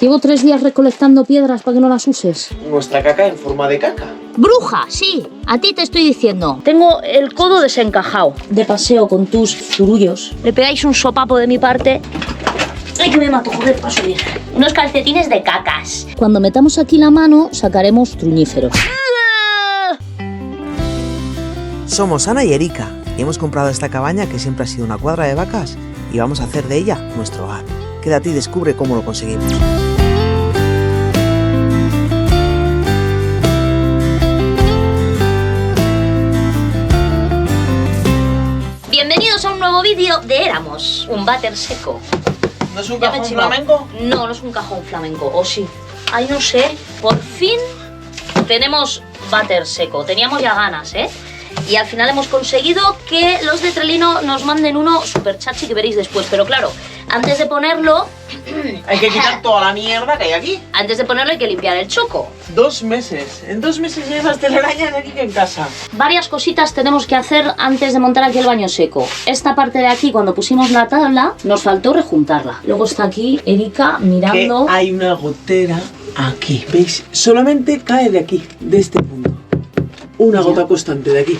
Llevo 3 días recolectando piedras para que no las uses. Nuestra caca en forma de caca. ¡Bruja! Sí, a ti te estoy diciendo. Tengo el codo desencajado. De paseo con tus zurullos. Le pegáis un sopapo de mi parte. ¡Ay, que me mato, joder, para subir! Unos calcetines de cacas. Cuando metamos aquí la mano, sacaremos truñíferos. Somos Ana y Erika y hemos comprado esta cabaña que siempre ha sido una cuadra de vacas y vamos a hacer de ella nuestro hogar. Quédate y descubre cómo lo conseguimos. Bienvenidos a un nuevo vídeo de Éramos, un váter seco. ¿No es un cajón flamenco? No, no es un cajón flamenco, o sí. Ay, no sé, por fin tenemos váter seco. Teníamos ya ganas, ¿eh? Y al final hemos conseguido que los de Trelino nos manden uno super chachi que veréis después. Pero claro, antes de ponerlo... Hay que quitar toda la mierda que hay aquí. Antes de ponerlo hay que limpiar el choco. 2 meses. En 2 meses llevas telarañas aquí que en casa. Varias cositas tenemos que hacer antes de montar aquí el baño seco. Esta parte de aquí, cuando pusimos la tabla, nos faltó rejuntarla. Luego está aquí Erika mirando... Que hay una gotera aquí. ¿Veis? Solamente cae de aquí, de este punto. Una gota constante de aquí.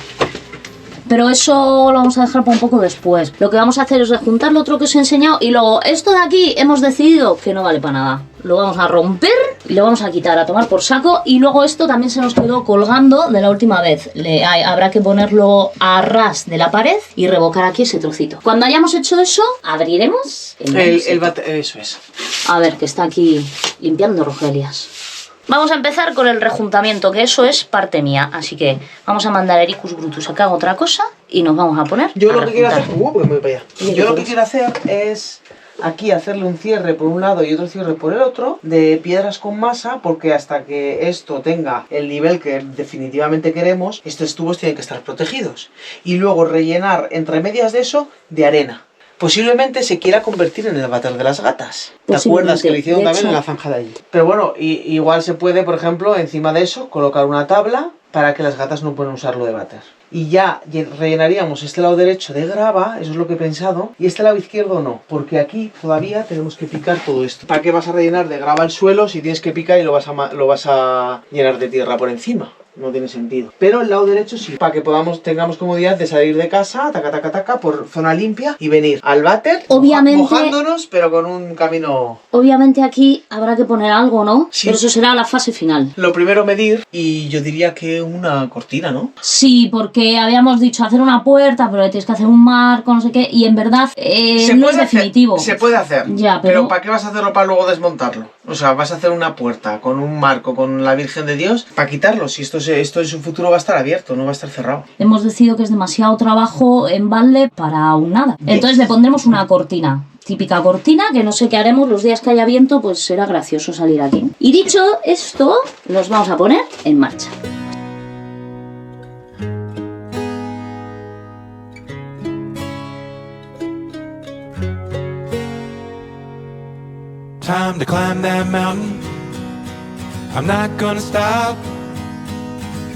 Pero eso lo vamos a dejar para un poco después. Lo que vamos a hacer es rejuntar lo otro que os he enseñado. Y luego esto de aquí hemos decidido que no vale para nada. Lo vamos a romper y lo vamos a quitar, a tomar por saco. Y luego esto también se nos quedó colgando de la última vez. Habrá que ponerlo a ras de la pared y revocar aquí ese trocito. Cuando hayamos hecho eso, abriremos el váter. Eso es. A ver, que está aquí limpiando Rogelias. Vamos a empezar con el rejuntamiento, que eso es parte mía. Así que vamos a mandar a Ericus Brutus a que haga otra cosa y nos vamos a poner Yo a lo que quiero hacer... rejuntar. me voy para allá. Yo lo que quiero hacer es... Aquí hacerle un cierre por un lado y otro cierre por el otro de piedras con masa, porque hasta que esto tenga el nivel que definitivamente queremos, estos tubos tienen que estar protegidos. Y luego rellenar entre medias de eso de arena. Posiblemente se quiera convertir en el váter de las gatas. ¿Te acuerdas que lo hicieron también en la zanja de allí? Pero bueno, igual se puede, por ejemplo, encima de eso, colocar una tabla para que las gatas no puedan usarlo de váter. Y ya rellenaríamos este lado derecho de grava, eso es lo que he pensado, y este lado izquierdo no, porque aquí todavía tenemos que picar todo esto. ¿Para qué vas a rellenar de grava el suelo si tienes que picar y lo vas a llenar de tierra por encima? No tiene sentido. Pero el lado derecho sí, para que tengamos comodidad de salir de casa, taca, por zona limpia y venir al váter, Obviamente, mojándonos, pero con un camino... Obviamente aquí habrá que poner algo, ¿no? Sí. Pero eso será la fase final. Lo primero medir y yo diría que una cortina, ¿no? Sí, porque habíamos dicho hacer una puerta, pero le tienes que hacer un marco, no sé qué, y en verdad no es definitivo. Se puede hacer, Ya, pero ¿para qué vas a hacerlo para luego desmontarlo? O sea, vas a hacer una puerta con un marco, con la Virgen de Dios, para quitarlo, si esto en su futuro va a estar abierto, no va a estar cerrado. Hemos decidido que es demasiado trabajo en balde para un nada. Entonces le pondremos una cortina. Típica cortina, que no sé qué haremos los días que haya viento, pues será gracioso salir aquí. Y dicho esto, nos vamos a poner en marcha. Time to climb that mountain. I'm not gonna stop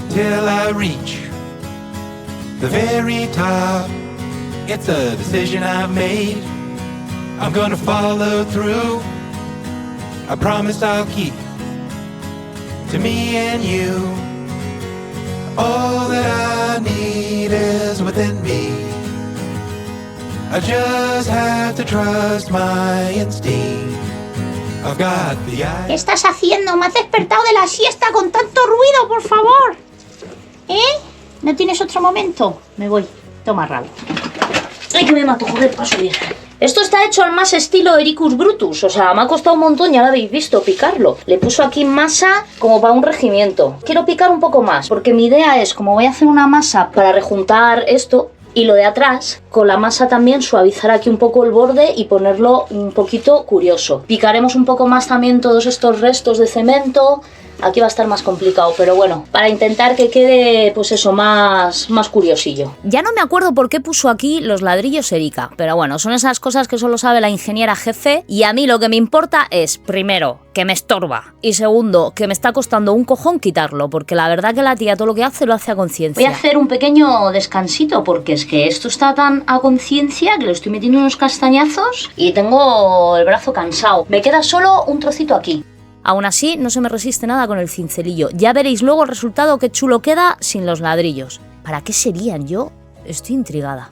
till I reach the very top. It's a decision I've made. I'm gonna follow through. I promise I'll keep to me and you. All that I need is within me. I just have to trust my instinct. I've got the ¿Qué estás haciendo? Me has despertado de la siesta con tanto ruido, por favor. ¿Eh? ¿No tienes otro momento? Me voy. Toma, Raúl. ¡Ay, que me mato, joder, para subir! Esto está hecho al más estilo Ericus Brutus, o sea, me ha costado un montón, ya lo habéis visto, picarlo. Le puso aquí masa como para un regimiento. Quiero picar un poco más, porque mi idea es, como voy a hacer una masa para rejuntar esto, y lo de atrás, con la masa también suavizar aquí un poco el borde y ponerlo un poquito curioso. Picaremos un poco más también todos estos restos de cemento, Aquí va a estar más complicado, pero bueno, para intentar que quede, pues eso, más curiosillo. Ya no me acuerdo por qué puso aquí los ladrillos Erika, pero bueno, son esas cosas que solo sabe la ingeniera jefe y a mí lo que me importa es, primero, que me estorba y segundo, que me está costando un cojón quitarlo, porque la verdad que la tía todo lo que hace lo hace a conciencia. Voy a hacer un pequeño descansito porque es que esto está tan a conciencia que le estoy metiendo unos castañazos y tengo el brazo cansado. Me queda solo un trocito aquí. Aún así, no se me resiste nada con el cincelillo. Ya veréis luego el resultado que chulo queda sin los ladrillos. ¿Para qué serían? Yo estoy intrigada.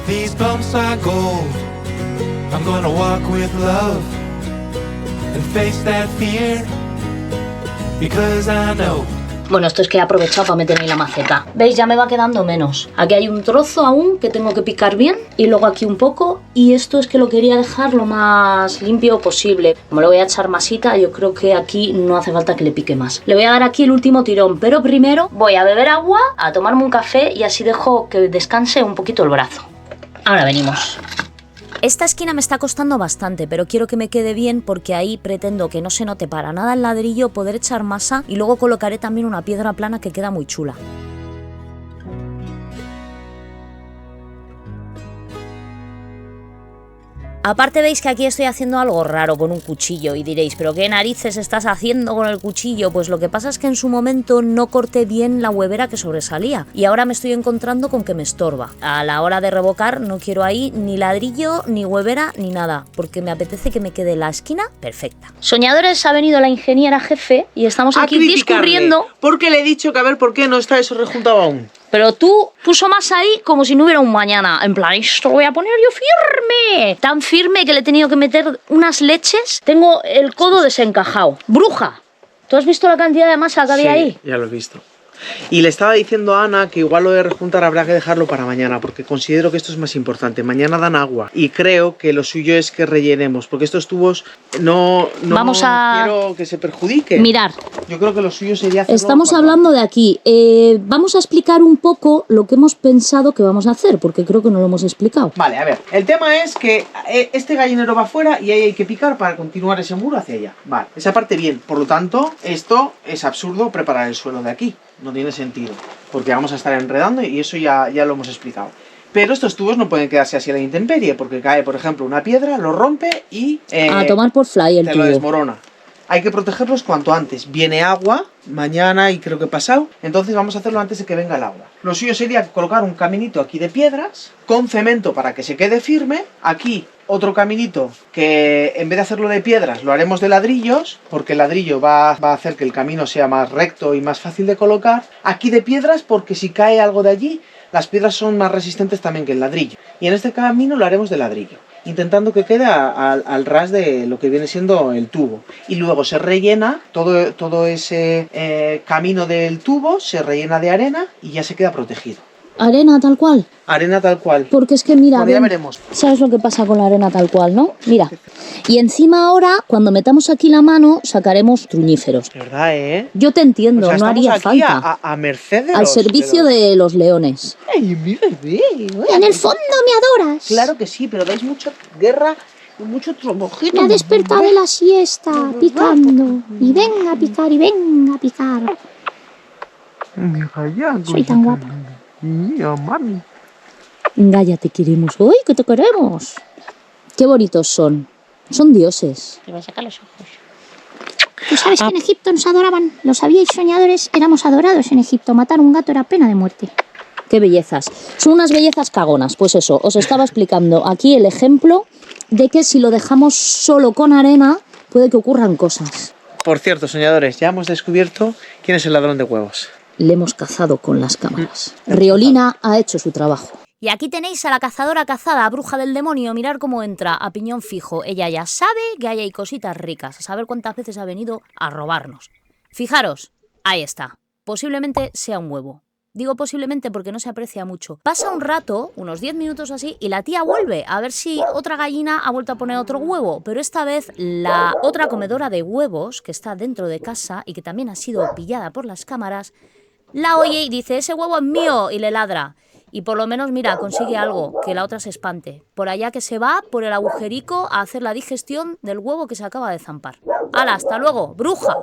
These bumps are gold. I'm gonna walk with love and face that fear because I know. Bueno, esto es que he aprovechado para meter ahí la maceta. ¿Veis? Ya me va quedando menos. Aquí hay un trozo aún que tengo que picar bien y luego aquí un poco. Y esto es que lo quería dejar lo más limpio posible. Como le voy a echar masita, yo creo que aquí no hace falta que le pique más. Le voy a dar aquí el último tirón, pero primero voy a beber agua, a tomarme un café y así dejo que descanse un poquito el brazo. Ahora venimos. Esta esquina me está costando bastante, pero quiero que me quede bien porque ahí pretendo que no se note para nada el ladrillo, poder echar masa y luego colocaré también una piedra plana que queda muy chula. Aparte veis que aquí estoy haciendo algo raro con un cuchillo y diréis, ¿pero qué narices estás haciendo con el cuchillo? Pues lo que pasa es que en su momento no corté bien la huevera que sobresalía y ahora me estoy encontrando con que me estorba. A la hora de revocar no quiero ahí ni ladrillo, ni huevera, ni nada, porque me apetece que me quede la esquina perfecta. Soñadores, ha venido la ingeniera jefe y estamos aquí discurriendo. Porque le he dicho que a ver por qué no está eso rejuntado aún. Pero tú puso más ahí como si no hubiera un mañana. En plan, esto lo voy a poner yo firme. Tan firme que le he tenido que meter unas leches. Tengo el codo desencajado. ¡Bruja! ¿Tú has visto la cantidad de masa que había ahí? Ya lo he visto. Y le estaba diciendo a Ana que igual lo de rejuntar habrá que dejarlo para mañana, porque considero que esto es más importante. Mañana dan agua y creo que lo suyo es que rellenemos, porque estos tubos no Vamos a... quiero que se perjudiquen. Mirar. Yo creo que lo suyo sería hacerlo. Estamos hablando de aquí. Vamos a explicar un poco lo que hemos pensado que vamos a hacer, porque creo que no lo hemos explicado. Vale, a ver. El tema es que este gallinero va afuera y ahí hay que picar para continuar ese muro hacia allá. Vale, esa parte bien. Por lo tanto, esto es absurdo preparar el suelo de aquí. No tiene sentido, porque vamos a estar enredando y eso ya lo hemos explicado. Pero estos tubos no pueden quedarse así a la intemperie, porque cae, por ejemplo, una piedra, lo rompe y... a tomar por fly el te tubo. lo desmorona. Hay que protegerlos cuanto antes. Viene agua, mañana y creo que pasado, entonces vamos a hacerlo antes de que venga el agua. Lo suyo sería colocar un caminito aquí de piedras, con cemento para que se quede firme. Aquí otro caminito que en vez de hacerlo de piedras lo haremos de ladrillos, porque el ladrillo va a hacer que el camino sea más recto y más fácil de colocar. Aquí de piedras porque si cae algo de allí, las piedras son más resistentes también que el ladrillo. Y en este camino lo haremos de ladrillo, intentando que quede al ras de lo que viene siendo el tubo. Y luego se rellena todo ese camino del tubo, se rellena de arena y ya se queda protegido. Arena tal cual. Arena tal cual. Porque es que mira, Bueno, ya veremos. ¿Sabes lo que pasa con la arena tal cual, no? Mira. Y encima ahora, cuando metamos aquí la mano, sacaremos truñíferos. De verdad, ¿eh? Yo te entiendo, O sea, no haría estamos aquí falta. a merced de Al servicio de los leones. ¡Ay, mi bebé! En el fondo me adoras. Claro que sí, pero dais mucha guerra y mucho trabajito. Me ha despertado de la siesta, picando. Y venga a picar, y venga a picar. Soy tan guapa. Mami. Venga, ya te queremos. ¡Uy, que te queremos! Qué bonitos son. Son dioses. Le voy a sacar los ojos. Tú sabes que en Egipto nos adoraban. ¿Lo sabíais, soñadores? Éramos adorados en Egipto. Matar un gato era pena de muerte. ¡Qué bellezas! Son unas bellezas cagonas. Pues eso, os estaba explicando aquí el ejemplo de que si lo dejamos solo con arena, puede que ocurran cosas. Por cierto, soñadores, ya hemos descubierto quién es el ladrón de huevos. Le hemos cazado con las cámaras. Riolina ha hecho su trabajo. Y aquí tenéis a la cazadora cazada, bruja del demonio. Mirar cómo entra a piñón fijo. Ella ya sabe que ahí hay cositas ricas. A saber cuántas veces ha venido a robarnos. Fijaros, ahí está. Posiblemente sea un huevo. Digo posiblemente porque no se aprecia mucho. Pasa un rato, unos 10 minutos así, y la tía vuelve a ver si otra gallina ha vuelto a poner otro huevo. Pero esta vez la otra comedora de huevos, que está dentro de casa y que también ha sido pillada por las cámaras, la oye y dice, ese huevo es mío, y le ladra. Y por lo menos, mira, consigue algo, que la otra se espante. Por allá que se va, por el agujerico, a hacer la digestión del huevo que se acaba de zampar. ¡Hala, hasta luego, bruja!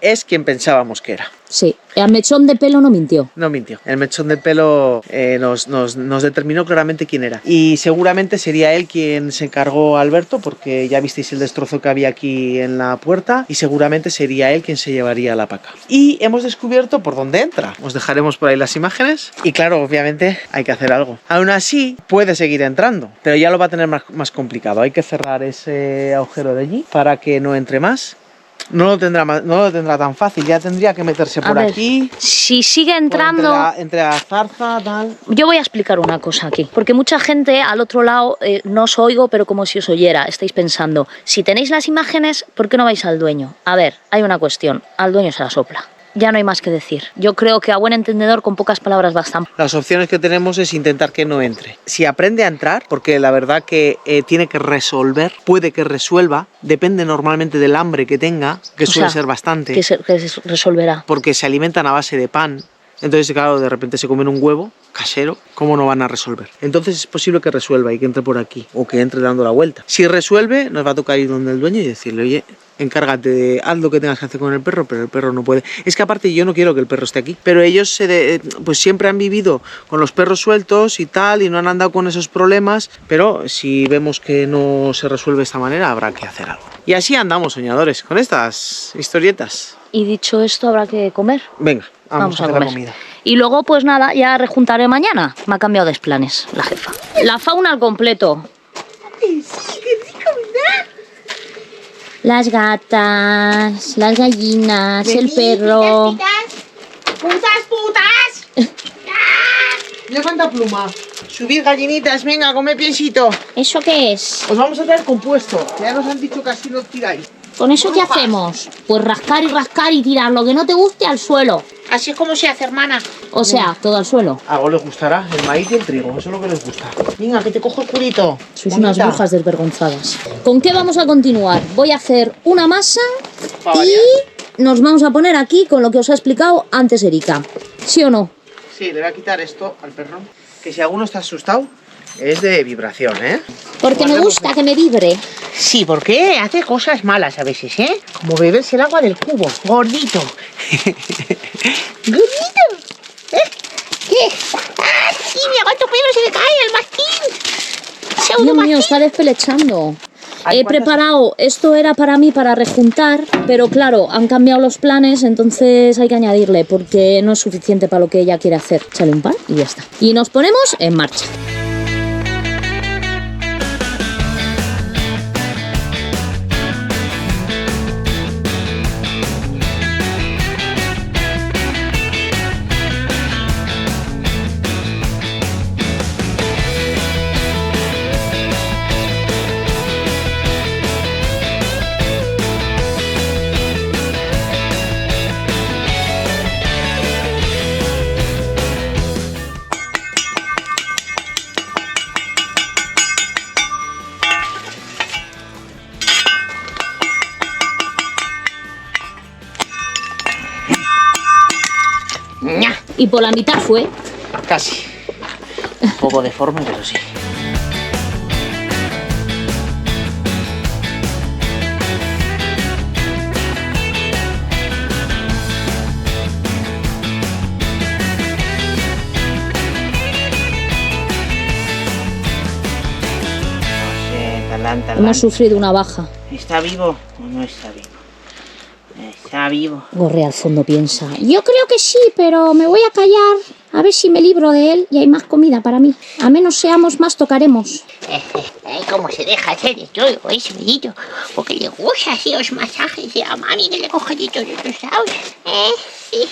es quien pensábamos que era. Sí, el mechón de pelo no mintió. No mintió. El mechón de pelo nos determinó claramente quién era. Y seguramente sería él quien se encargó a Alberto, porque ya visteis el destrozo que había aquí en la puerta, y seguramente sería él quien se llevaría la paca. Y hemos descubierto por dónde entra. Os dejaremos por ahí las imágenes. Y claro, obviamente hay que hacer algo. Aún así, puede seguir entrando, pero ya lo va a tener más complicado. Hay que cerrar ese agujero de allí para que no entre más. No lo tendrá tan fácil, ya tendría que meterse por aquí. Si sigue entrando... Entre la zarza, tal. Yo voy a explicar una cosa aquí, porque mucha gente al otro lado no os oigo, pero como si os oyera, estáis pensando, si tenéis las imágenes, ¿por qué no vais al dueño? A ver, hay una cuestión, al dueño se la sopla. Ya no hay más que decir. Yo creo que a buen entendedor con pocas palabras bastan. Las opciones que tenemos es intentar que no entre. Si aprende a entrar, porque la verdad que tiene que resolver, puede que resuelva, depende normalmente del hambre que tenga, que suele ser bastante. Que se resolverá. Porque se alimentan a base de pan. Entonces, claro, de repente se comen un huevo casero, ¿cómo no van a resolver? Entonces es posible que resuelva y que entre por aquí, o que entre dando la vuelta. Si resuelve, nos va a tocar ir donde el dueño y decirle, oye, encárgate de haz lo que tengas que hacer con el perro, pero el perro no puede. Es que aparte yo no quiero que el perro esté aquí, pero ellos pues siempre han vivido con los perros sueltos y tal, y no han andado con esos problemas, pero si vemos que no se resuelve de esta manera, habrá que hacer algo. Y así andamos, soñadores, con estas historietas. Y dicho esto, habrá que comer. Venga, vamos a hacer comer. la comida. Y luego, pues nada, ya rejuntaré mañana. Me ha cambiado de planes la jefa. La fauna al completo. Las gatas, las gallinas, el perro. ¡Putas! Levanta pluma. Subir gallinitas, venga, come piensito. ¿Eso qué es? Os vamos a traer compuesto. Ya nos han dicho que así no tiráis. ¿Con eso qué hacemos? Pues rascar y tirar lo que no te guste al suelo. Así es como se hace, hermana. O sea, todo al suelo. Algo les gustará, el maíz y el trigo, eso es lo que les gusta. Venga, que te cojo el culito. Sois unas brujas desvergonzadas. ¿Con qué vamos a continuar? Voy a hacer una masa y nos vamos a poner aquí con lo que os ha explicado antes Erika. ¿Sí o no? Sí, le voy a quitar esto al perro. Que si alguno está asustado, es de vibración, ¿eh? Porque me gusta que me vibre. Sí, porque hace cosas malas a veces, ¿eh? Como beberse el agua del cubo, gordito. ¡Gordito! ¿Qué? ¡Ah, sí! ¡Mi aguanto pelo se le cae el mastín! Dios mío, está despelechando. He preparado, esto era para mí para rejuntar, pero claro, han cambiado los planes, entonces hay que añadirle porque no es suficiente para lo que ella quiere hacer. Échale un pan y ya está. Y nos ponemos en marcha. Y por la mitad fue. Casi. Un poco deforme, pero sí. Hemos sufrido una baja. ¿Está vivo o no está vivo? Está vivo. Gorre al fondo piensa. Yo creo que sí, pero me voy a callar. A ver si me libro de él y hay más comida para mí. A menos seamos más, tocaremos. ¿Cómo se deja hacer de todo ese bellito? Porque le gusta así los masajes y a mami que le coge de todos los lados. Sí.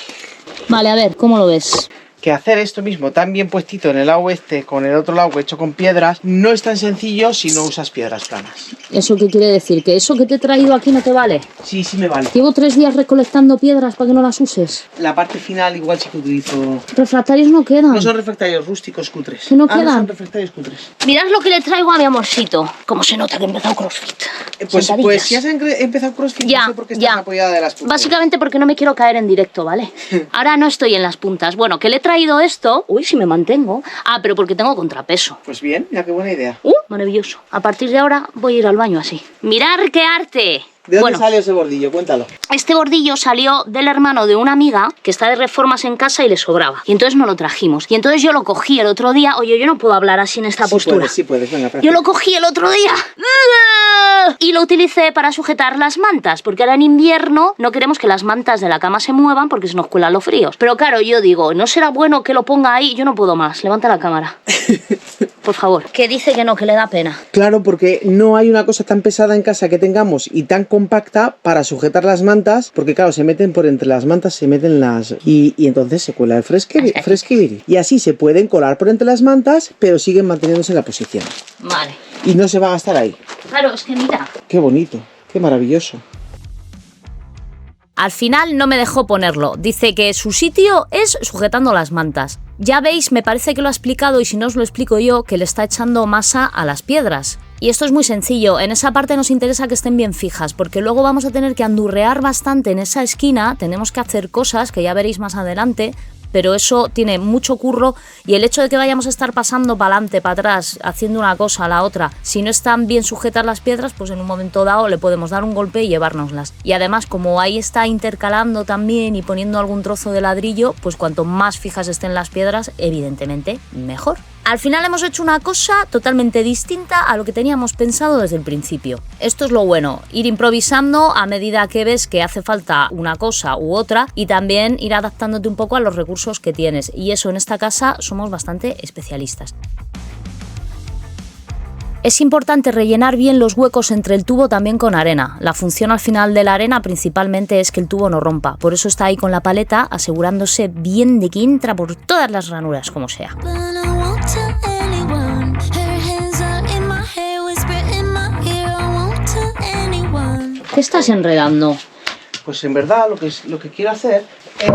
Vale, a ver, ¿cómo lo ves? Que hacer esto mismo tan bien puestito en el lado este con el otro lado hecho con piedras no es tan sencillo si no usas piedras planas. ¿Eso qué quiere decir? ¿Que eso que te he traído aquí no te vale? Sí, sí me vale. Llevo 3 días recolectando piedras para que no las uses. La parte final igual sí que utilizo... Refractarios no quedan. No son refractarios rústicos cutres. ¿Que no No quedan? son refractarios cutres. Mirad lo que le traigo a mi amorcito. Como se nota que he empezado CrossFit. Pues si has empezado CrossFit, Ya, no sé por qué estás ya. apoyada de las puntas. Básicamente porque no me quiero caer en directo, ¿vale? Ahora no estoy en las puntas. Bueno, que le he traído esto... Uy, si me mantengo. Ah, pero porque tengo contrapeso. Pues bien, ya qué buena idea. Maravilloso. A partir de ahora voy a ir al baño así. ¡Mirar qué arte! ¿De dónde Bueno. salió ese bordillo? Cuéntalo. Este bordillo salió del hermano de una amiga que está de reformas en casa y le sobraba. Y entonces nos lo trajimos. Y entonces yo lo cogí el otro día. Oye, yo no puedo hablar así en esta postura. Sí puedes, venga, Yo practica. lo cogí el otro día y lo utilicé para sujetar las mantas, porque ahora en invierno no queremos que las mantas de la cama se muevan porque se nos cuelan los fríos. Pero claro, yo digo, ¿no será bueno que lo ponga ahí? Yo no puedo más. Levanta la cámara. Por favor. Que dice que no, que le da pena. Claro, porque no hay una cosa tan pesada en casa que tengamos y tan compacta para sujetar las mantas, porque claro, se meten por entre las mantas, se meten las... Y entonces se cuela el fresquibiri. Y así se pueden colar por entre las mantas, pero siguen manteniéndose en la posición. Vale. Y no se va a gastar ahí. Claro, es que mira. Qué bonito, qué maravilloso. Al final no me dejó ponerlo. Dice que su sitio es sujetando las mantas. Ya veis, me parece que lo ha explicado y si no os lo explico yo, que le está echando masa a las piedras. Y esto es muy sencillo, en esa parte nos interesa que estén bien fijas, porque luego vamos a tener que andurrear bastante en esa esquina, tenemos que hacer cosas que ya veréis más adelante, pero eso tiene mucho curro y el hecho de que vayamos a estar pasando para adelante, para atrás, haciendo una cosa a la otra, si no están bien sujetas las piedras, pues en un momento dado le podemos dar un golpe y llevárnoslas. Y además, como ahí está intercalando también y poniendo algún trozo de ladrillo, pues cuanto más fijas estén las piedras, evidentemente mejor. Al final hemos hecho una cosa totalmente distinta a lo que teníamos pensado desde el principio. Esto es lo bueno, ir improvisando a medida que ves que hace falta una cosa u otra y también ir adaptándote un poco a los recursos que tienes. Y eso en esta casa somos bastante especialistas. Es importante rellenar bien los huecos entre el tubo también con arena. La función al final de la arena principalmente es que el tubo no rompa. Por eso está ahí con la paleta asegurándose bien de que entra por todas las ranuras como sea. ¿Qué estás enredando? Pues en verdad lo que quiero hacer es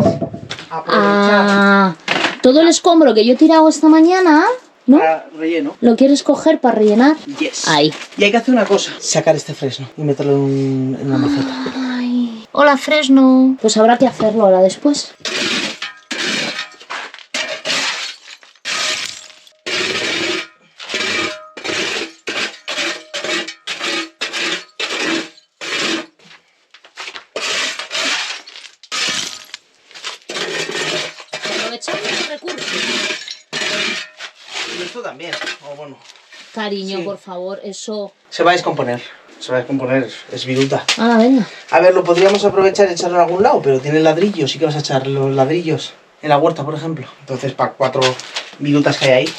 aprovechar Todo el escombro que yo he tirado esta mañana, ¿no? para relleno. ¿Lo quieres coger para rellenar? Yes. Ahí. Y hay que hacer una cosa, sacar este fresno y meterlo en una maceta. Ay. Hola, fresno. Pues habrá que hacerlo ahora después. Aprovechamos el recurso. Y esto también, o bueno. Cariño, Sí. por favor, eso... Se va a descomponer. Es viruta. Ah, venga. A ver, lo podríamos aprovechar y echarlo en algún lado, pero tiene ladrillos, sí que vas a echar los ladrillos en la huerta, por ejemplo. Entonces, para 4 virutas que hay ahí.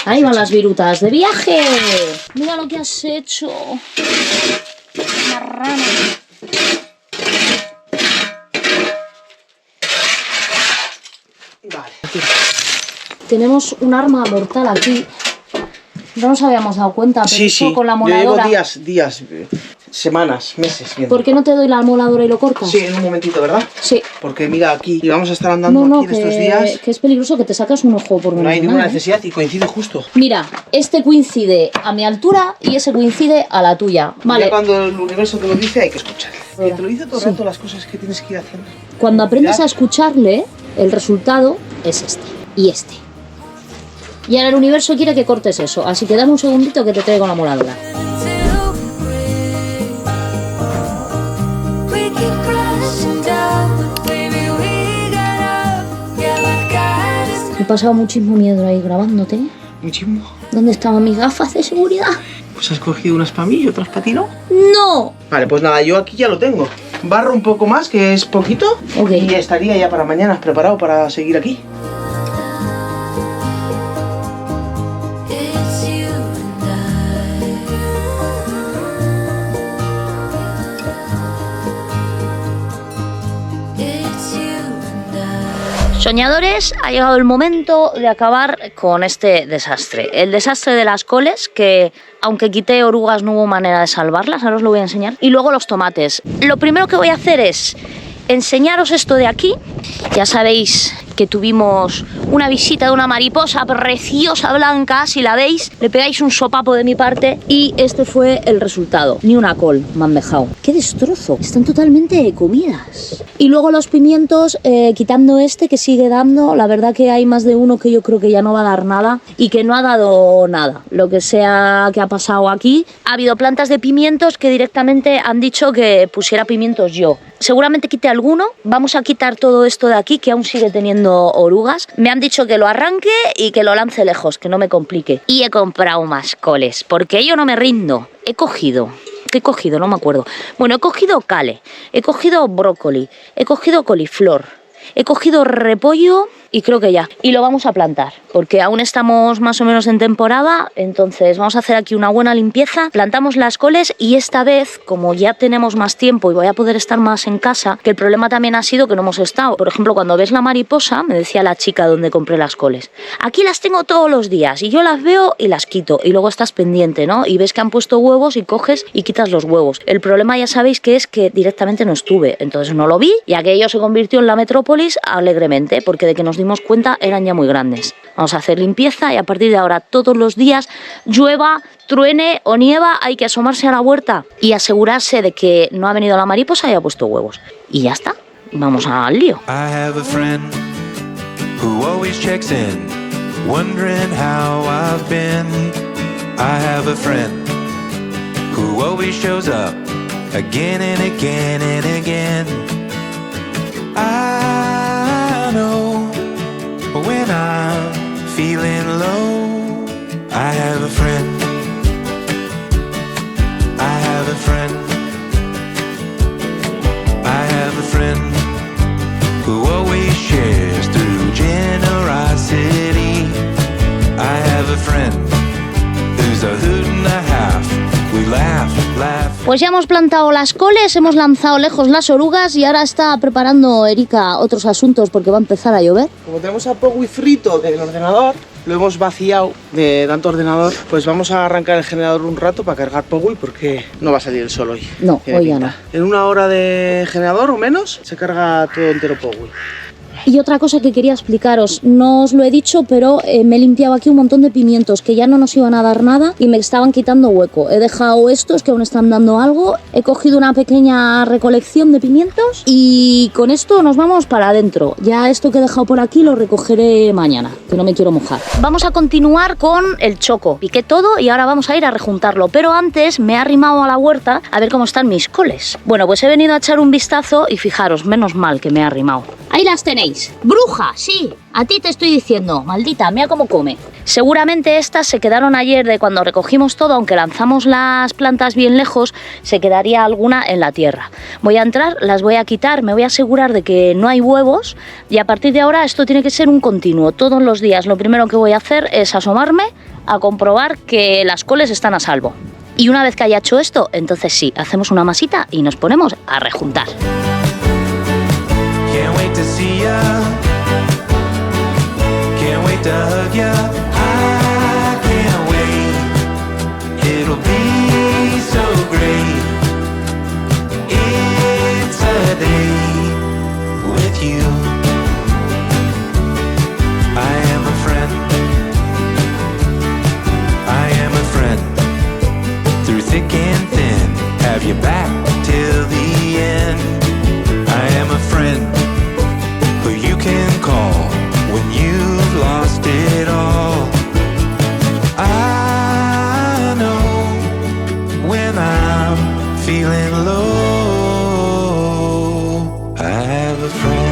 Ahí van las virutas de viaje. Mira lo que has hecho. Una rana. Vale. Tenemos un arma mortal aquí. No nos habíamos dado cuenta, pero Sí, eso sí. con la Yo moladora. llevo días, semanas, meses viendo. ¿Por qué no te doy la moladora y lo cortas? Sí, en un momentito, ¿verdad? Sí. Porque mira aquí, y vamos a estar andando No, aquí en estos días. que es peligroso que te sacas un ojo por No hay menos ninguna nada, ¿eh? necesidad y coincide justo. Mira, este coincide a mi altura y ese coincide a la tuya. Vale, Ya cuando el universo te lo dice hay que escuchar. Ahora. Te lo dice todo el Sí. rato las cosas que tienes que ir haciendo. cuando aprendes Ya. a escucharle, el resultado es este y este. Y ahora el universo quiere que cortes eso, así que dame un segundito que te traigo la moladora. Me he pasado muchísimo miedo ahí grabándote. Muchísimo. ¿Dónde estaban mis gafas de seguridad? Pues has cogido unas para mí y otras para ti, ¿no? ¡No! Vale, pues nada, yo aquí ya lo tengo. Barro un poco más, que es poquito. Ok. Y estaría ya para mañana preparado para seguir aquí. Soñadores, ha llegado el momento de acabar con este desastre. El desastre de las coles, que aunque quité orugas no hubo manera de salvarlas, ahora os lo voy a enseñar. Y luego los tomates. Lo primero que voy a hacer es enseñaros esto de aquí. Ya sabéis que tuvimos una visita de una mariposa preciosa blanca, si la veis, le pegáis un sopapo de mi parte y este fue el resultado. Ni una col me han dejado. ¡Qué destrozo! Están totalmente comidas. Y luego los pimientos, quitando este que sigue dando, la verdad que hay más de uno que yo creo que ya no va a dar nada y que no ha dado nada. Lo que sea que ha pasado aquí, ha habido plantas de pimientos que directamente han dicho que pusiera pimientos yo. Seguramente quite alguno. Vamos a quitar todo esto de aquí que aún sigue teniendo orugas. Me han dicho que lo arranque y que lo lance lejos, que no me complique. Y he comprado más coles, porque yo no me rindo. He cogido... ¿Qué he cogido? No me acuerdo. Bueno, he cogido cale, he cogido brócoli, he cogido coliflor, he cogido repollo y creo que ya. Y lo vamos a plantar, porque aún estamos más o menos en temporada, entonces vamos a hacer aquí una buena limpieza, plantamos las coles y esta vez, como ya tenemos más tiempo y voy a poder estar más en casa, que el problema también ha sido que no hemos estado. Por ejemplo, cuando ves la mariposa, me decía la chica donde compré las coles, aquí las tengo todos los días y yo las veo y las quito y luego estás pendiente, ¿no? Y ves que han puesto huevos y coges y quitas los huevos. El problema ya sabéis que es que directamente no estuve, entonces no lo vi y aquello se convirtió en la metrópolis alegremente, porque de que nos dimos cuenta eran ya muy grandes. Vamos a hacer limpieza y a partir de ahora todos los días, llueva, truene o nieva, hay que asomarse a la huerta y asegurarse de que no ha venido la mariposa y ha puesto huevos. Y ya está, vamos al lío. I have a friend who always checks in, wondering how I've been. I have a friend who always shows up again and again and again. I know when I'm feeling low, I have a friend. I have a friend. I have a friend who always shares through generosity. I have a friend who's a hoot and a half. We laugh, laugh. Pues ya hemos plantado las coles, hemos lanzado lejos las orugas y ahora está preparando Erika otros asuntos porque va a empezar a llover. Como tenemos a Pogui frito del ordenador, lo hemos vaciado de tanto ordenador, pues vamos a arrancar el generador un rato para cargar Pogui porque no va a salir el sol hoy. No, Tiene hoy ya pinta. no. En una hora de generador o menos se carga todo entero Pogui. Y otra cosa que quería explicaros, no os lo he dicho, pero me he limpiado aquí un montón de pimientos que ya no nos iban a dar nada y me estaban quitando hueco. He dejado estos que aún están dando algo, he cogido una pequeña recolección de pimientos y con esto nos vamos para adentro. Ya esto que he dejado por aquí lo recogeré mañana, que no me quiero mojar. Vamos a continuar con el choco. Piqué todo y ahora vamos a ir a rejuntarlo, pero antes me he arrimado a la huerta a ver cómo están mis coles. Bueno, pues he venido a echar un vistazo y fijaros, menos mal que me he arrimado. Ahí las tenéis. Bruja, sí, a ti te estoy diciendo, maldita, mira cómo come. Seguramente estas se quedaron ayer de cuando recogimos todo, aunque lanzamos las plantas bien lejos, se quedaría alguna en la tierra. Voy a entrar, las voy a quitar, me voy a asegurar de que no hay huevos y a partir de ahora esto tiene que ser un continuo. Todos los días lo primero que voy a hacer es asomarme a comprobar que las coles están a salvo. Y una vez que haya hecho esto, entonces sí, hacemos una masita y nos ponemos a rejuntar. Can't wait to see ya. Can't wait to hug ya. I can't wait. It'll be so great. It's a day with you. I am a friend. I am a friend. Through thick and thin, have your back till the end. I am a friend who you can call when you've lost it all. I know when I'm feeling low, I have a friend.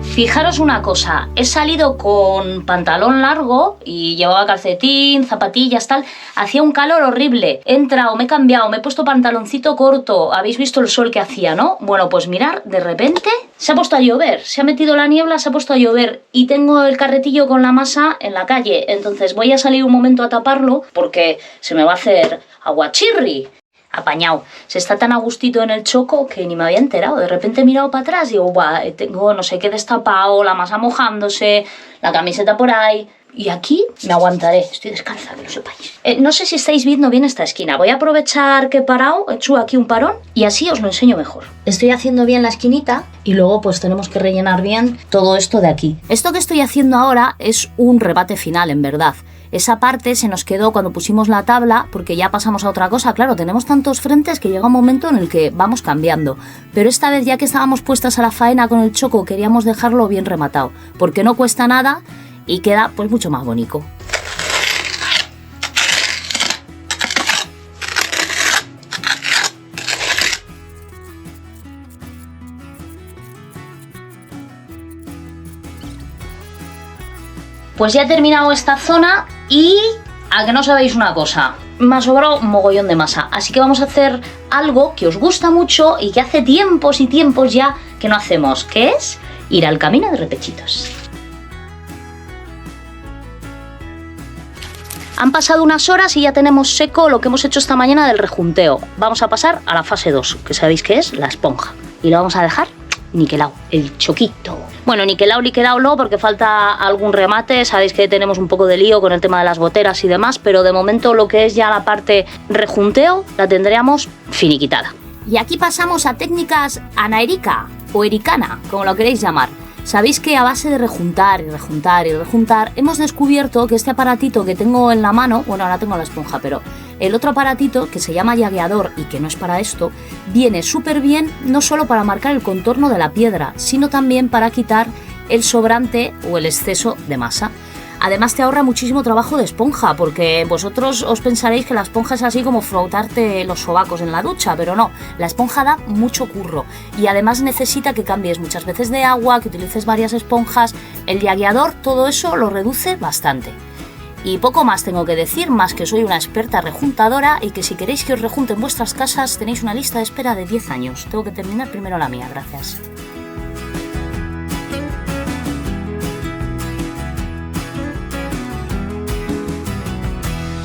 Fijaros una cosa, he salido con pantalón largo y llevaba calcetín, zapatillas, tal. Hacía un calor horrible. He entrado, me he cambiado, me he puesto pantaloncito corto. Habéis visto el sol que hacía, ¿no? Bueno, pues mirar, de repente se ha puesto a llover. Se ha metido la niebla, se ha puesto a llover. Y tengo el carretillo con la masa en la calle. Entonces voy a salir un momento a taparlo porque se me va a hacer aguachirri. apañado. Se está tan a gustito en el choco que ni me había enterado. De repente he mirado para atrás y digo, buah, tengo no sé qué destapado, la masa mojándose, la camiseta por ahí. Y aquí me aguantaré. Estoy descalza, que lo sepáis. No sé si estáis viendo bien esta esquina. Voy a aprovechar que he parado, he hecho aquí un parón y así os lo enseño mejor. Estoy haciendo bien la esquinita y luego pues tenemos que rellenar bien todo esto de aquí. Esto que estoy haciendo ahora es un rebate final, en verdad. Esa parte se nos quedó cuando pusimos la tabla porque ya pasamos a otra cosa. Claro, tenemos tantos frentes que llega un momento en el que vamos cambiando. Pero esta vez, ya que estábamos puestas a la faena con el choco, queríamos dejarlo bien rematado. Porque no cuesta nada y queda pues mucho más bonito. Pues ya he terminado esta zona y a que no sabéis una cosa, me ha sobrado un mogollón de masa, así que vamos a hacer algo que os gusta mucho y que hace tiempos y tiempos ya que no hacemos, que es ir al camino de repechitos. Han pasado unas horas y ya tenemos seco lo que hemos hecho esta mañana del rejunteo. Vamos a pasar a la fase 2, que sabéis que es la esponja, y lo vamos a dejar niquelado, el choquito. Bueno, niquelado no, porque falta algún remate. Sabéis que tenemos un poco de lío con el tema de las goteras y demás, pero de momento lo que es ya la parte rejunteo la tendríamos finiquitada. Y aquí pasamos a técnicas anaérica o ericana, como lo queréis llamar. Sabéis que a base de rejuntar y rejuntar y rejuntar hemos descubierto que este aparatito que tengo en la mano, bueno, ahora tengo la esponja, pero el otro aparatito que se llama llagueador y que no es para esto, viene súper bien no solo para marcar el contorno de la piedra, sino también para quitar el sobrante o el exceso de masa. Además te ahorra muchísimo trabajo de esponja, porque vosotros os pensaréis que la esponja es así como frotarte los sobacos en la ducha, pero no, la esponja da mucho curro y además necesita que cambies muchas veces de agua, que utilices varias esponjas. El llagueador todo eso lo reduce bastante. Y poco más tengo que decir, más que soy una experta rejuntadora y que si queréis que os rejunte en vuestras casas tenéis una lista de espera de 10 años. Tengo que terminar primero la mía, gracias.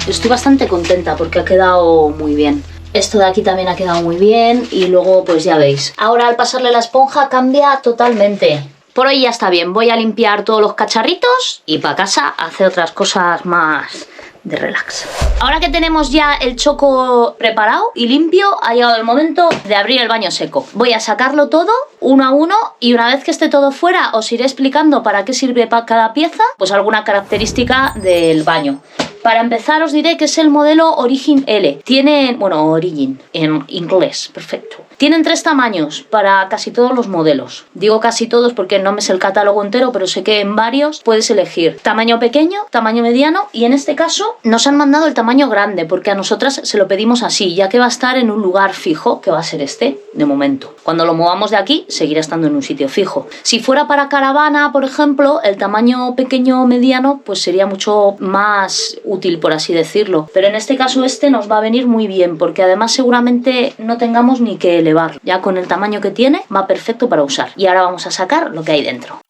Estoy bastante contenta porque ha quedado muy bien. Esto de aquí también ha quedado muy bien y luego pues ya veis. Ahora al pasarle la esponja cambia totalmente. Por hoy ya está bien, voy a limpiar todos los cacharritos y para casa a hacer otras cosas más de relax. Ahora que tenemos ya el choco preparado y limpio, ha llegado el momento de abrir el baño seco. Voy a sacarlo todo uno a uno y una vez que esté todo fuera os iré explicando para qué sirve cada pieza, pues alguna característica del baño. Para empezar os diré que es el modelo Origin L. Tienen, bueno, Origin en inglés, perfecto. Tienen 3 tamaños para casi todos los modelos. Digo casi todos porque no me sé el catálogo entero, pero sé que en varios puedes elegir tamaño pequeño, tamaño mediano y en este caso nos han mandado el tamaño grande porque a nosotras se lo pedimos así, ya que va a estar en un lugar fijo, que va a ser este, de momento. Cuando lo movamos de aquí, seguirá estando en un sitio fijo. Si fuera para caravana, por ejemplo, el tamaño pequeño o mediano, pues sería mucho más útil, por así decirlo. Pero en este caso este nos va a venir muy bien, porque además seguramente no tengamos ni que elevar. Ya con el tamaño que tiene, va perfecto para usar. Y ahora vamos a sacar lo que hay dentro.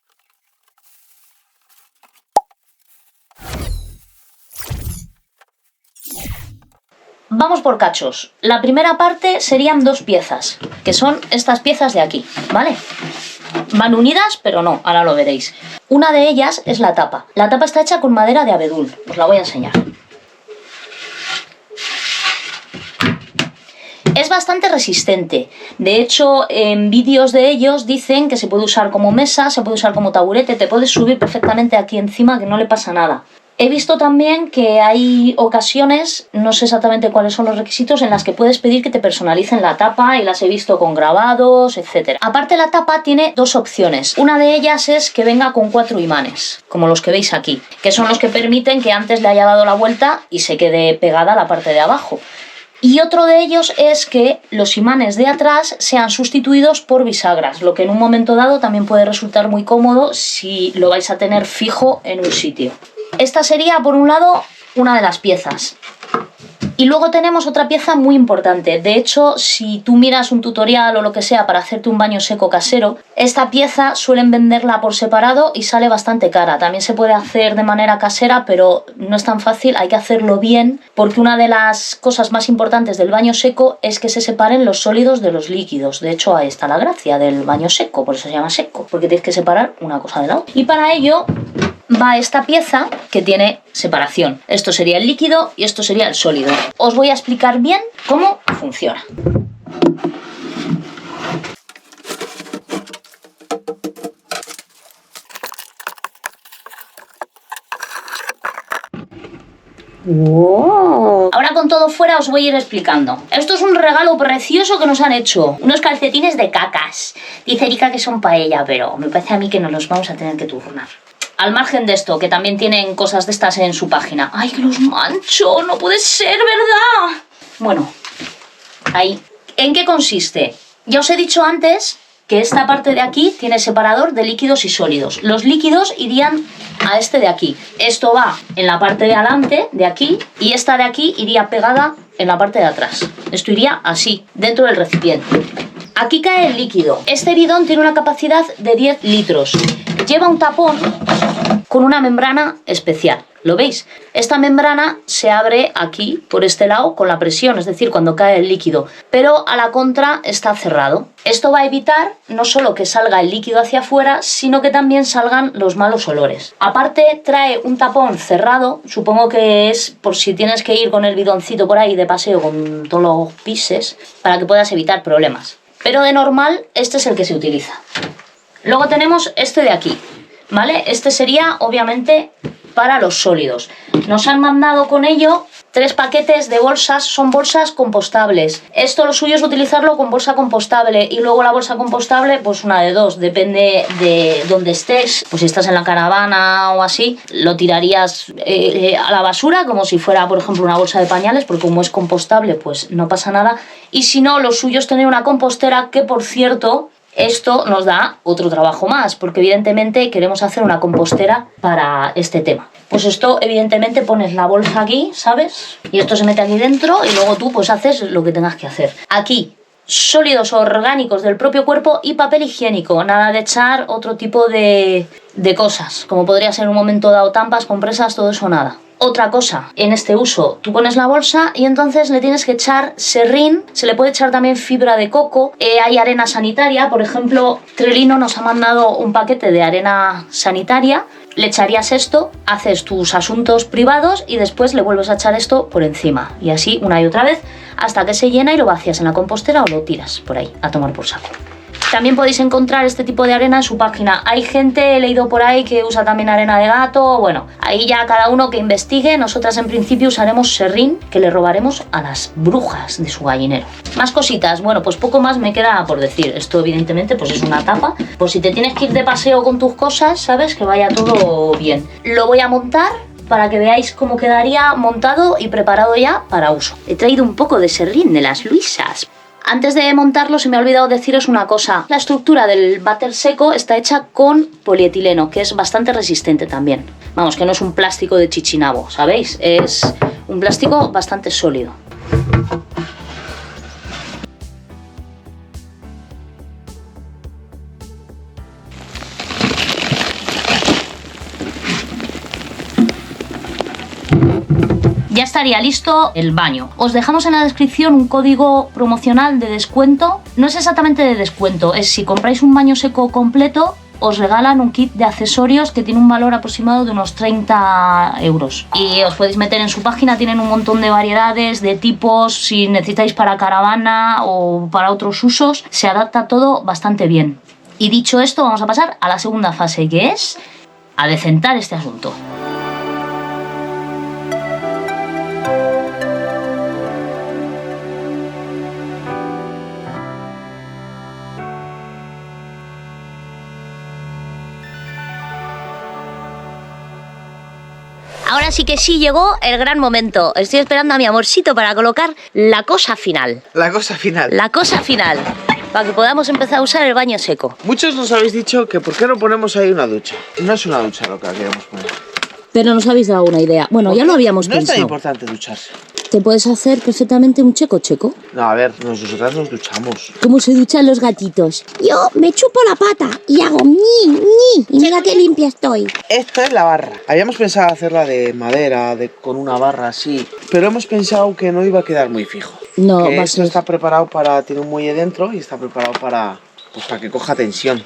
Vamos por cachos. La primera parte serían 2 piezas, que son estas piezas de aquí, ¿vale? Van unidas, pero no, ahora lo veréis. Una de ellas es la tapa. La tapa está hecha con madera de abedul, os la voy a enseñar. Es bastante resistente. De hecho, en vídeos de ellos dicen que se puede usar como mesa, se puede usar como taburete, te puedes subir perfectamente aquí encima que no le pasa nada. He visto también que hay ocasiones, no sé exactamente cuáles son los requisitos, en las que puedes pedir que te personalicen la tapa y las he visto con grabados, etc. Aparte, la tapa tiene 2 opciones. Una de ellas es que venga con 4 imanes, como los que veis aquí, que son los que permiten que antes le haya dado la vuelta y se quede pegada a la parte de abajo. Y otro de ellos es que los imanes de atrás sean sustituidos por bisagras, lo que en un momento dado también puede resultar muy cómodo si lo vais a tener fijo en un sitio. Esta sería, por un lado, una de las piezas. Y luego tenemos otra pieza muy importante. De hecho, si tú miras un tutorial o lo que sea para hacerte un baño seco casero, esta pieza suelen venderla por separado y sale bastante cara. También se puede hacer de manera casera, pero no es tan fácil, hay que hacerlo bien, porque una de las cosas más importantes del baño seco es que se separen los sólidos de los líquidos. De hecho, ahí está la gracia del baño seco, por eso se llama seco, porque tienes que separar una cosa de la otra. Y para ello va esta pieza que tiene separación. Esto sería el líquido y esto sería el sólido. Os voy a explicar bien cómo funciona. ¡Wow! Ahora con todo fuera os voy a ir explicando. Esto es un regalo precioso que nos han hecho. Unos calcetines de cacas. Dice Erika que son para ella, pero me parece a mí que nos los vamos a tener que turnar. Al margen de esto, que también tienen cosas de estas en su página. ¡Ay, que los mancho! ¡No puede ser, ¿verdad? Bueno, ahí. ¿En qué consiste? Ya os he dicho antes que esta parte de aquí tiene separador de líquidos y sólidos. Los líquidos irían a este de aquí. Esto va en la parte de adelante, de aquí, y esta de aquí iría pegada en la parte de atrás. Esto iría así, dentro del recipiente. Aquí cae el líquido. Este bidón tiene una capacidad de 10 litros. Lleva un tapón con una membrana especial. ¿Lo veis? Esta membrana se abre aquí, por este lado, con la presión, es decir, cuando cae el líquido. Pero a la contra está cerrado. Esto va a evitar no solo que salga el líquido hacia afuera, sino que también salgan los malos olores. Aparte, trae un tapón cerrado, supongo que es por si tienes que ir con el bidoncito por ahí de paseo con todos los pises, para que puedas evitar problemas. Pero de normal, este es el que se utiliza. Luego tenemos este de aquí, ¿vale? Este sería, obviamente, para los sólidos. Nos han mandado con ello 3 paquetes de bolsas, son bolsas compostables. Esto lo suyo es utilizarlo con bolsa compostable y luego la bolsa compostable, pues una de dos, depende de dónde estés. Pues si estás en la caravana o así, lo tirarías a la basura como si fuera, por ejemplo, una bolsa de pañales, porque como es compostable, pues no pasa nada. Y si no, lo suyo es tener una compostera que, por cierto, esto nos da otro trabajo más, porque evidentemente queremos hacer una compostera para este tema. Pues esto, evidentemente, pones la bolsa aquí, ¿sabes? Y esto se mete aquí dentro y luego tú pues haces lo que tengas que hacer. Aquí, sólidos orgánicos del propio cuerpo y papel higiénico. Nada de echar otro tipo de cosas, como podría ser en un momento dado tampas, compresas, todo eso nada. Otra cosa, en este uso, tú pones la bolsa y entonces le tienes que echar serrín, se le puede echar también fibra de coco, hay arena sanitaria, por ejemplo, Trelino nos ha mandado un paquete de arena sanitaria, le echarías esto, haces tus asuntos privados y después le vuelves a echar esto por encima, y así una y otra vez, hasta que se llena y lo vacías en la compostera o lo tiras por ahí, a tomar por saco. También podéis encontrar este tipo de arena en su página. Hay gente, he leído por ahí, que usa también arena de gato. Bueno, ahí ya cada uno que investigue. Nosotras en principio usaremos serrín, que le robaremos a las brujas de su gallinero. Más cositas, bueno, pues poco más me queda por decir. Esto evidentemente pues es una tapa. Por si te tienes que ir de paseo con tus cosas, ¿sabes? Que vaya todo bien. Lo voy a montar para que veáis cómo quedaría montado y preparado ya para uso. He traído un poco de serrín de las Luisas. Antes de montarlo se me ha olvidado deciros una cosa. La estructura del váter seco está hecha con polietileno, que es bastante resistente también. Vamos, que no es un plástico de chichinabo, ¿sabéis? Es un plástico bastante sólido. Ya estaría listo el baño. Os dejamos en la descripción un código promocional de descuento. No es exactamente de descuento, es si compráis un baño seco completo, os regalan un kit de accesorios que tiene un valor aproximado de unos 30 euros. Y os podéis meter en su página, tienen un montón de variedades, de tipos, si necesitáis para caravana o para otros usos, se adapta todo bastante bien. Y dicho esto, vamos a pasar a la segunda fase, que es a decentar este asunto. Ahora sí que sí llegó el gran momento. Estoy esperando a mi amorcito para colocar la cosa final. La cosa final. La cosa final. Para que podamos empezar a usar el baño seco. Muchos nos habéis dicho que por qué no ponemos ahí una ducha. No es una ducha lo que queremos poner. Pero nos habéis dado una idea. Bueno, ya lo habíamos pensado. No es tan pensado. importante ducharse. Te puedes hacer perfectamente un checo. No, a ver, nosotras nos duchamos. ¿Cómo se duchan los gatitos? Yo me chupo la pata y hago ni. Y mira qué limpia estoy. Esta es la barra. Habíamos pensado hacerla de madera, con una barra así, pero hemos pensado que no iba a quedar muy fijo. No, que va a esto ser. está preparado tiene un muelle dentro y está preparado para que coja tensión.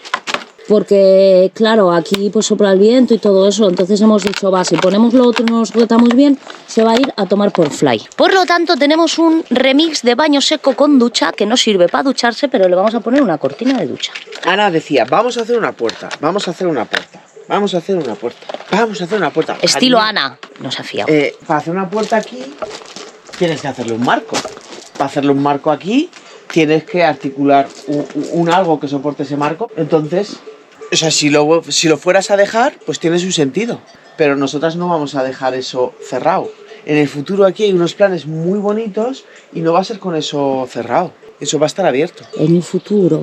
Porque, claro, aquí pues sopla el viento y todo eso. Entonces hemos dicho, si ponemos lo otro y no nos sujetamos bien, se va a ir a tomar por fly. Por lo tanto, tenemos un remix de baño seco con ducha que no sirve para ducharse, pero le vamos a poner una cortina de ducha. Ana decía, vamos a hacer una puerta. Estilo Cariño, Ana. No se ha fiado. para hacer una puerta aquí, tienes que hacerle un marco. Para hacerle un marco aquí, tienes que articular un algo que soporte ese marco. Entonces, o sea, si lo fueras a dejar, pues tiene su sentido. Pero nosotras no vamos a dejar eso cerrado. En el futuro aquí hay unos planes muy bonitos y no va a ser con eso cerrado. Eso va a estar abierto. En un futuro.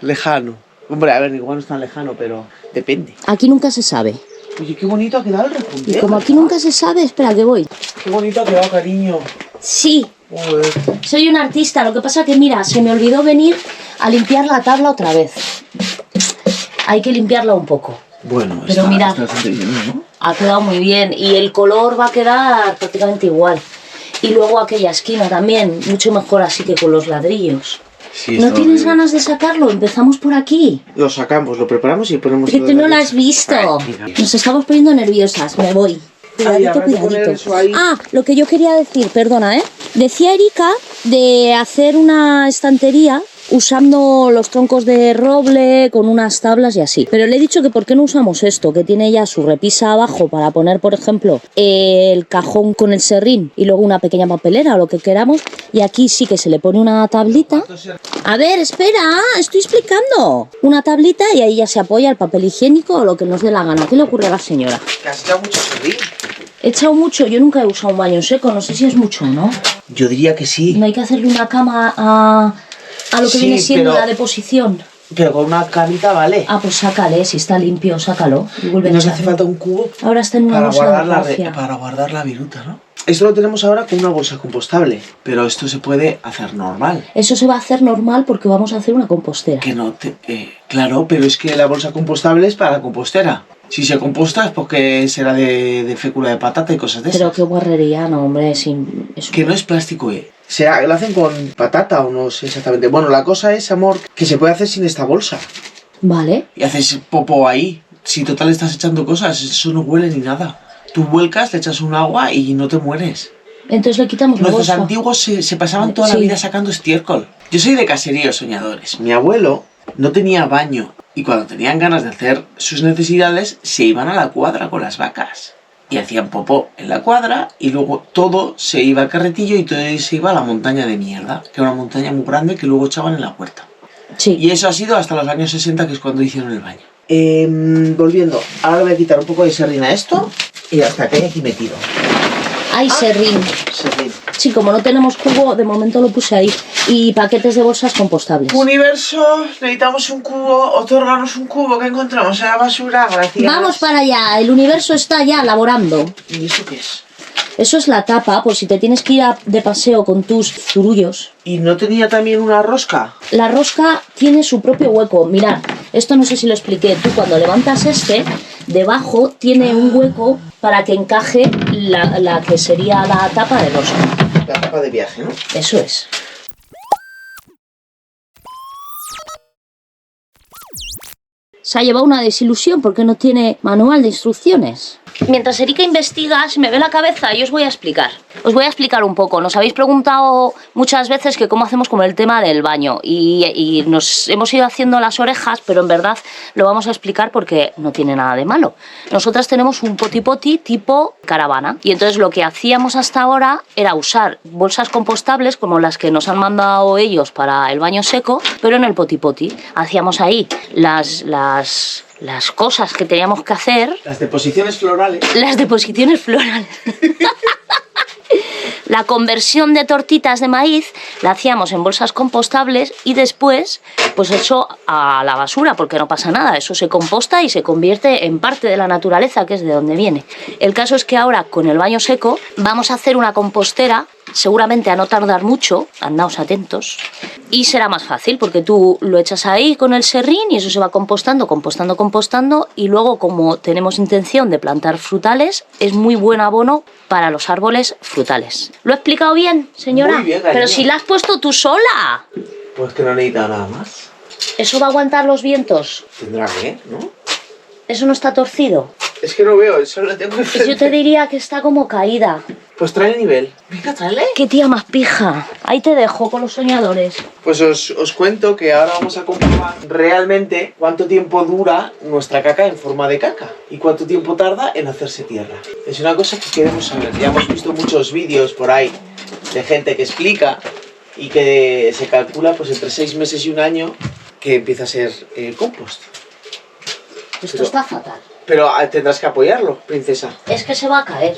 Lejano. Hombre, a ver, igual no es tan lejano, pero depende. Aquí nunca se sabe. Oye, qué bonito ha quedado el Y repunteo. como aquí nunca se sabe, espera que voy. Qué bonito ha quedado, cariño. Sí, Joder. soy un artista. Lo que pasa que, mira, se me olvidó venir a limpiar la tabla otra vez. Hay que limpiarla un poco. Bueno, Pero mira, está bastante bien, ¿no? ha quedado muy bien y el color va a quedar prácticamente igual. Y luego aquella esquina también, mucho mejor así que con los ladrillos. Sí, ¿No está tienes horrible. ganas de sacarlo? Empezamos por aquí. Lo sacamos, lo preparamos y ponemos... Que lo tú de no la lo leche. has visto. Ay, mira. Nos estamos poniendo nerviosas. Me voy. Cuidadito, habrá que poner cuidadito. eso ahí. Ah, lo que yo quería decir, perdona, Decía Erika de hacer una estantería usando los troncos de roble con unas tablas y así. Pero le he dicho que por qué no usamos esto, que tiene ya su repisa abajo para poner, por ejemplo, el cajón con el serrín y luego una pequeña papelera o lo que queramos. Y aquí sí que se le pone una tablita. A ver, espera, estoy explicando. Una tablita y ahí ya se apoya el papel higiénico o lo que nos dé la gana. ¿Qué le ocurre a la señora? Que has echado mucho serrín. He echado mucho, yo nunca he usado un baño seco, no sé si es mucho o no. Yo diría que sí. No hay que hacerle una cama a lo que Sí, viene siendo pero- la deposición. Pero con una camita vale. Ah, pues sácale, si está limpio, sácalo y vuelve a Nos hace echarlo. falta un cubo Ahora está en una para bolsa guardar, de raffia. para guardar la viruta, ¿no? Esto lo tenemos ahora con una bolsa compostable, pero esto se puede hacer normal. Eso se va a hacer normal porque vamos a hacer una compostera. Que no te... claro, pero es que la bolsa compostable es para la compostera. Si se composta es porque será de fécula de patata y cosas de esas. Pero qué guarrería, no, hombre, es Que no es plástico, lo hacen con patata o no sé exactamente. Bueno, la cosa es, amor, que se puede hacer sin esta bolsa. Vale, Y haces popo ahí. Si total estás echando cosas, eso no huele ni nada. Tú vuelcas, le echas un agua y no te mueres. entonces le quitamos la Nuestros bolsa. antiguos se pasaban toda la Sí. vida sacando estiércol. Yo soy de caseríos soñadores. Mi abuelo no tenía baño y cuando tenían ganas de hacer sus necesidades se iban a la cuadra con las vacas. Y hacían popó en la cuadra y luego todo se iba al carretillo y todo se iba a la montaña de mierda, que era una montaña muy grande que luego echaban en la huerta. Sí. Y eso ha sido hasta los años 60, que es cuando hicieron el baño. Volviendo, ahora le voy a quitar un poco de serrín a esto y hasta que hay aquí metido. Ay, serrín. Serrín. Sí, como no tenemos cubo, de momento lo puse ahí. Y paquetes de bolsas compostables. Universo, necesitamos un cubo, otórganos un cubo que encontramos en la basura, gracias. Vamos para allá, el universo está ya laborando. ¿Y eso qué es? Eso es la tapa, por si te tienes que ir de paseo con tus zurullos. ¿Y no tenía también una rosca? La rosca tiene su propio hueco. Mirad, esto no sé si lo expliqué. Tú cuando levantas debajo tiene un hueco para que encaje la que sería la tapa de rosca. La tapa de viaje, ¿no? Eso es. Se ha llevado una desilusión porque no tiene manual de instrucciones. Mientras Erika investiga, se me ve la cabeza y os voy a explicar. Os voy a explicar un poco. Nos habéis preguntado muchas veces que cómo hacemos con el tema del baño y nos hemos ido haciendo las orejas, pero en verdad lo vamos a explicar porque no tiene nada de malo. Nosotras tenemos un poti-poti tipo caravana y entonces lo que hacíamos hasta ahora era usar bolsas compostables como las que nos han mandado ellos para el baño seco, pero en el poti-poti. Hacíamos ahí las cosas que teníamos que hacer. Las deposiciones florales. Las deposiciones florales. La conversión de tortitas de maíz la hacíamos en bolsas compostables y después, pues eso a la basura, porque no pasa nada. Eso se composta y se convierte en parte de la naturaleza, que es de donde viene. El caso es que ahora, con el baño seco, vamos a hacer una compostera, seguramente a no tardar mucho, andaos atentos, y será más fácil, porque tú lo echas ahí con el serrín y eso se va compostando, y luego, como tenemos intención de plantar frutales, es muy buen abono para los árboles frutales. ¿Lo he explicado bien, señora? Muy bien, cariño. Pero si la has puesto tú sola. Pues que no necesita nada más. ¿Eso va a aguantar los vientos? Tendrá que, ¿no? ¿Eso no está torcido? Es que no veo, eso lo tengo enfrente. Yo te diría que está como caída. Pues trae el nivel. Venga, tráele. ¡Qué tía más pija! Ahí te dejo con los soñadores. Pues os cuento que ahora vamos a comprobar realmente cuánto tiempo dura nuestra caca en forma de caca y cuánto tiempo tarda en hacerse tierra. Es una cosa que queremos saber. Ya hemos visto muchos vídeos por ahí de gente que explica y que se calcula pues entre 6 meses y 1 año que empieza a ser compost. Esto está fatal. Pero tendrás que apoyarlo, princesa. Es que se va a caer.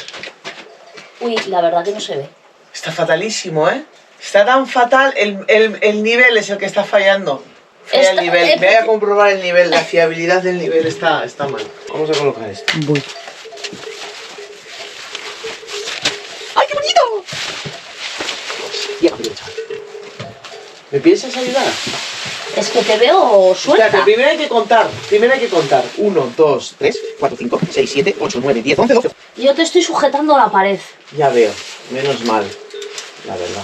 Uy, la verdad que no se ve. Está fatalísimo, ¿eh? Está tan fatal, el nivel es el que está fallando. Falla el nivel. Voy a comprobar el nivel, la fiabilidad del nivel está mal. Vamos a colocar esto. Voy. ¡Ay, qué bonito! Llega, chaval. ¿Me piensas ayudar? Es que te veo suelta. Espérate, primero hay que contar. 1, 2, 3, 4, 5, 6, 7, 8, 9, 10, 11, 12. Yo te estoy sujetando a la pared. Ya veo, menos mal, la verdad.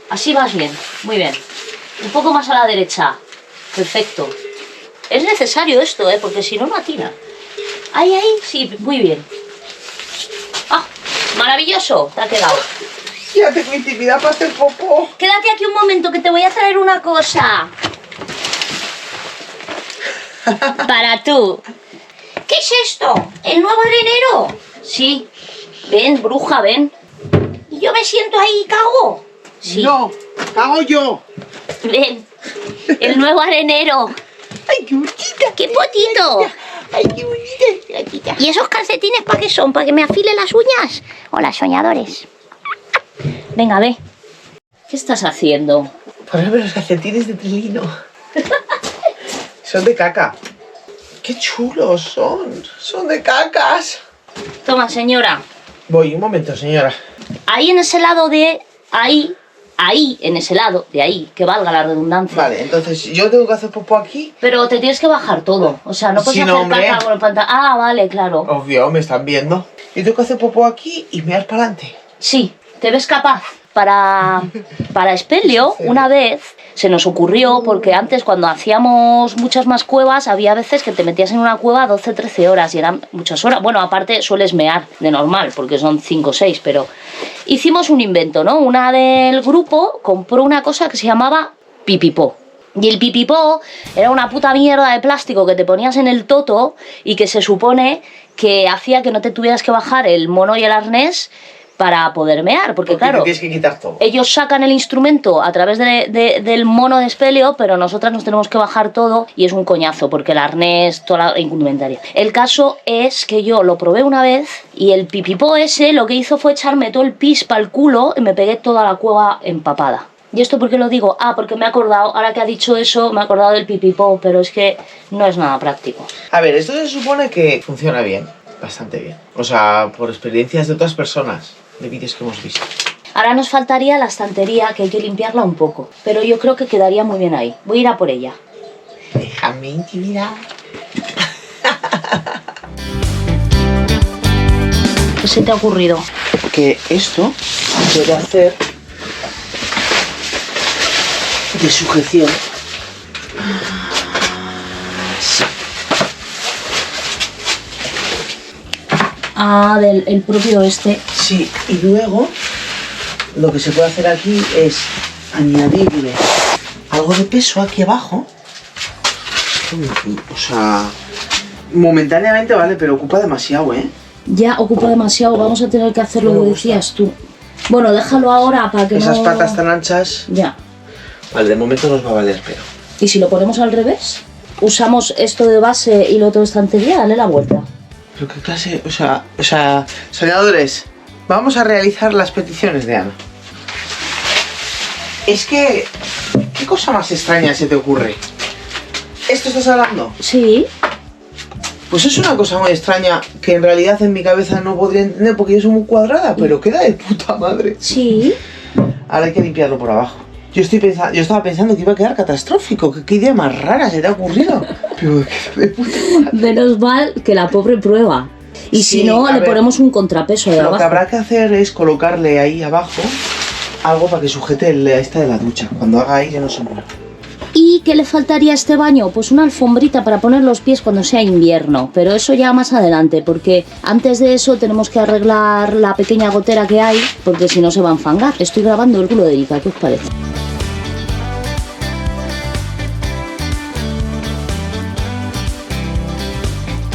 Así vas bien, muy bien. Un poco más a la derecha. Perfecto. Es necesario esto, porque si no, no atina. Ahí, sí, muy bien. ¡Ah! ¡Maravilloso! Te ha quedado. Ya tengo intimidad para hacer popó. Quédate aquí un momento que te voy a traer una cosa. Para tú. ¿Qué es esto? ¿El nuevo arenero? Sí. Ven, bruja, ven. ¿Y yo me siento ahí y cago? Sí. No, hago yo. Ven. El nuevo arenero. ¡Ay, qué bonita! ¡Qué potito! ¡Ay, qué bonita! ¿Y esos calcetines para qué son? ¿Para que me afile las uñas? Hola, soñadores. Venga, ve. ¿Qué estás haciendo? Poneme los calcetines de trilino. Son de caca. ¡Qué chulos son! ¡Son de cacas! Toma, señora. Voy, un momento, señora. Ahí en ese lado de... Ahí, en ese lado de ahí, que valga la redundancia. Vale, entonces yo tengo que hacer popó aquí. Pero te tienes que bajar todo. O sea, no puedes Sí, no, hacer hombre. caca con el pantalón. Ah, vale, claro. Obvio, me están viendo. Yo tengo que hacer popó aquí y me das para adelante. Sí, ¿te ves capaz? Para Espelio, una vez se nos ocurrió, porque antes cuando hacíamos muchas más cuevas, había veces que te metías en una cueva 12, 13 horas y eran muchas horas. Bueno, aparte sueles mear de normal, porque son 5 o 6, pero hicimos un invento, ¿no? Una del grupo compró una cosa que se llamaba pipipó. Y el pipipó era una puta mierda de plástico que te ponías en el toto y que se supone que hacía que no te tuvieras que bajar el mono y el arnés para poder mear, porque claro, te tienes que quitar todo. ellos sacan el instrumento a través del mono de Espelio, pero nosotras nos tenemos que bajar todo y es un coñazo, porque el arnés, toda la indumentaria. El caso es que yo lo probé una vez y el pipipó ese lo que hizo fue echarme todo el pis para el culo y me pegué toda la cueva empapada. ¿Y esto por qué lo digo? Ah, porque me he acordado, ahora que ha dicho eso, me he acordado del pipipó, pero es que no es nada práctico. A ver, esto se supone que funciona bien, bastante bien. O sea, por experiencias de otras personas, de vídeos que hemos visto. Ahora nos faltaría la estantería, que hay que limpiarla un poco, pero yo creo que quedaría muy bien ahí. Voy a ir a por ella. Déjame intimidar. ¿Qué se te ha ocurrido? Que esto se puede hacer de sujeción. Ah, el propio este. Sí, y luego lo que se puede hacer aquí es añadirle algo de peso aquí abajo. O sea, momentáneamente vale, pero ocupa demasiado, ¿eh? Ya ocupa demasiado, vamos a tener que hacer lo que decías tú. Bueno, déjalo ahora para que Esas no... patas tan anchas. Ya. Vale, de momento nos va a valer, pero... ¿Y si lo ponemos al revés? Usamos esto de base y lo otro de estantería, dale la vuelta. ¿Pero qué clase? O sea, soñadores, vamos a realizar las peticiones de Ana. Es que... ¿Qué cosa más extraña se te ocurre? ¿Esto estás hablando? Sí. Pues es una cosa muy extraña que en realidad en mi cabeza no podría entender porque yo soy muy cuadrada, pero queda de puta madre. Sí. Ahora hay que limpiarlo por abajo. Yo estaba pensando que iba a quedar catastrófico. ¿Qué idea más rara se te ha ocurrido? Pero de puta madre. Menos mal que la pobre prueba. Y Sí, si no, a le ver, ponemos un contrapeso de Lo abajo. que habrá que hacer es colocarle ahí abajo algo para que sujete esta de la ducha. Cuando haga aire no se mueva. ¿Y qué le faltaría a este baño? Pues una alfombrita para poner los pies cuando sea invierno. Pero eso ya más adelante, porque antes de eso tenemos que arreglar la pequeña gotera que hay, porque si no se va a enfangar. Estoy grabando el culo de Erika, ¿qué os parece?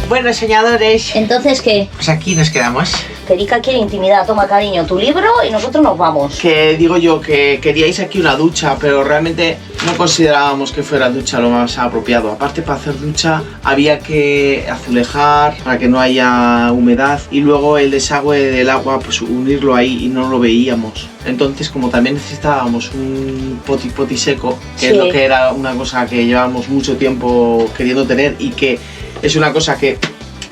Bueno, soñadores, Entonces, ¿qué? pues aquí nos quedamos. Que Erika quiere intimidad. Toma, cariño, tu libro y nosotros nos vamos. Que digo yo que queríais aquí una ducha, pero realmente no considerábamos que fuera ducha lo más apropiado. Aparte, para hacer ducha había que azulejar para que no haya humedad y luego el desagüe del agua, pues unirlo ahí y no lo veíamos. Entonces, como también necesitábamos un poti seco, que es Sí. lo que era una cosa que llevábamos mucho tiempo queriendo tener y que es una cosa que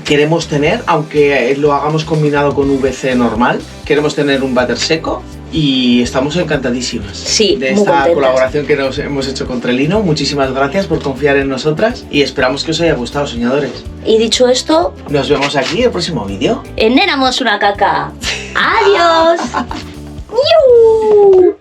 queremos tener, aunque lo hagamos combinado con VC normal, queremos tener un váter seco y estamos encantadísimas Sí, de muy esta contentas. colaboración que nos hemos hecho con Trelino. Muchísimas gracias por confiar en nosotras y esperamos que os haya gustado, soñadores. Y dicho esto, Nos vemos aquí en el próximo vídeo. enéramos una caca. ¡Adiós! ¡Iu!